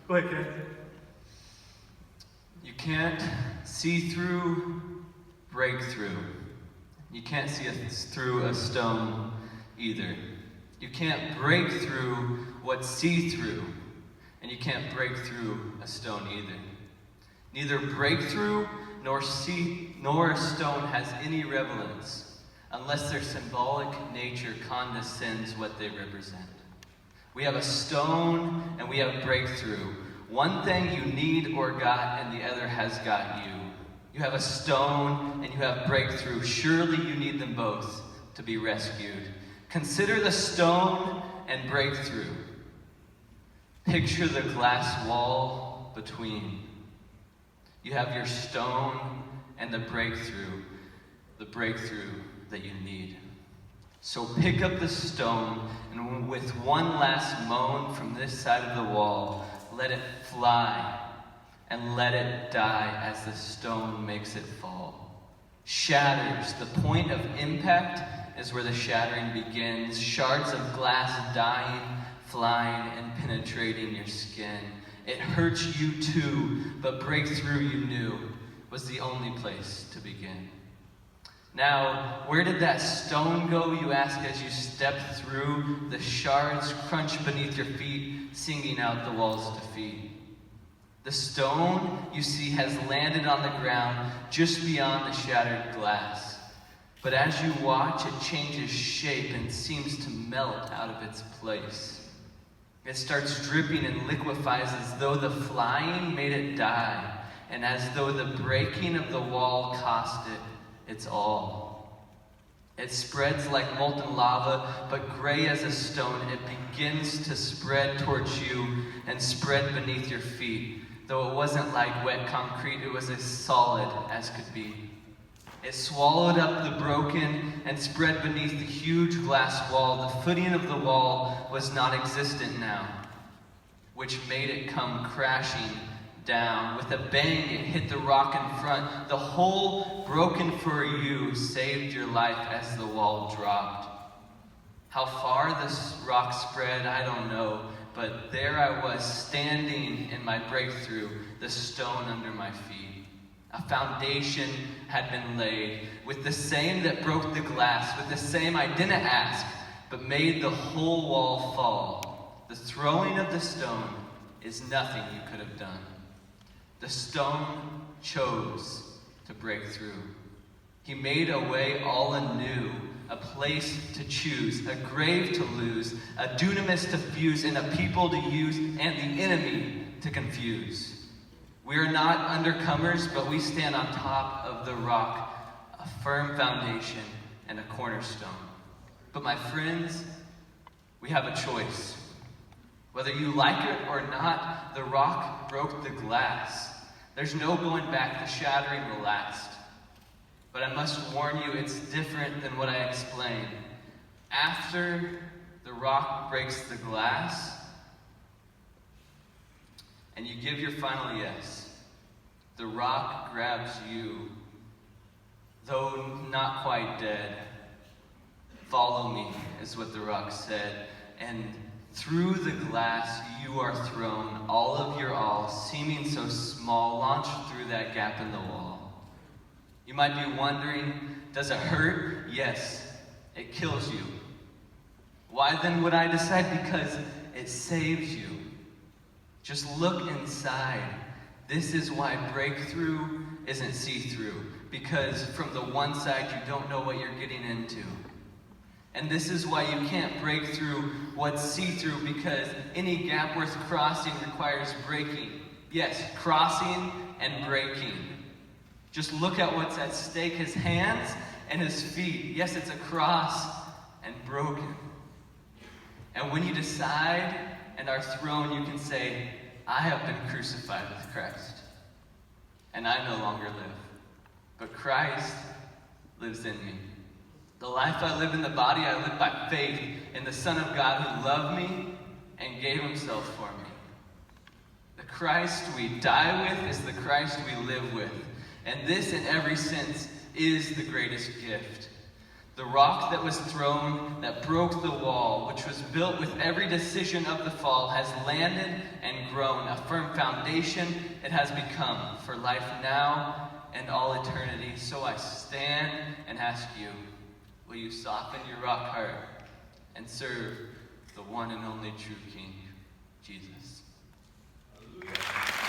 Go ahead, Ken. You can't see through breakthrough. You can't see through a stone either. You can't break through what's see-through, and you can't break through a stone either. Neither breakthrough nor a stone has any relevance unless their symbolic nature condescends what they represent. We have a stone and we have breakthrough. One thing you need or got, and the other has got you. You have a stone and you have breakthrough. Surely you need them both to be rescued. Consider the stone and breakthrough. Picture the glass wall between. You have your stone and the breakthrough that you need. So pick up the stone, and with one last moan from this side of the wall, let it fly and let it die as the stone makes it fall. Shatters. The point of impact is where the shattering begins. Shards of glass dying, flying, and penetrating your skin. It hurts you too, but breakthrough you knew was the only place to begin. Now, where did that stone go, you ask as you step through? The shards crunch beneath your feet, singing out the wall's defeat. The stone, you see, has landed on the ground just beyond the shattered glass. But as you watch, it changes shape and seems to melt out of its place. It starts dripping and liquefies as though the flying made it die, and as though the breaking of the wall cost it its all. It spreads like molten lava, but gray as a stone. It begins to spread towards you and spread beneath your feet. Though it wasn't like wet concrete, it was as solid as could be. It swallowed up the broken and spread beneath the huge glass wall. The footing of the wall was non-existent now, which made it come crashing down. With a bang, it hit the rock in front. The hole broken for you saved your life as the wall dropped. How far this rock spread, I don't know, but there I was standing in my breakthrough, the stone under my feet. A foundation had been laid with the same that broke the glass, with the same I didn't ask, but made the whole wall fall. The throwing of the stone is nothing you could have done. The stone chose to break through. He made a way all anew, a place to choose, a grave to lose, a dunamis to fuse, and a people to use, and the enemy to confuse. We are not undercomers, but we stand on top of the rock, a firm foundation and a cornerstone. But my friends, we have a choice. Whether you like it or not, the rock broke the glass. There's no going back. The shattering will last. But I must warn you, it's different than what I explained. After the rock breaks the glass, and you give your final yes, the rock grabs you, though not quite dead. Follow me, is what the rock said, and through the glass you are thrown, all of your all, seeming so small, launched through that gap in the wall. You might be wondering, does it hurt? Yes, it kills you. Why then would I decide? Because it saves you. Just look inside. This is why breakthrough isn't see-through, because from the one side you don't know what you're getting into. And this is why you can't break through what's see-through, because any gap worth crossing requires breaking. Yes, crossing and breaking. Just look at what's at stake, his hands and his feet. Yes, it's a cross and broken. And when you decide and are thrown, you can say, I have been crucified with Christ, and I no longer live, but Christ lives in me. The life I live in the body, I live by faith in the Son of God who loved me and gave himself for me. The Christ we die with is the Christ we live with. And this, in every sense, is the greatest gift. The rock that was thrown, that broke the wall, which was built with every decision of the fall, has landed and grown. A firm foundation it has become for life now and all eternity. So I stand and ask you, will you soften your rock heart and serve the one and only true King, Jesus? Hallelujah.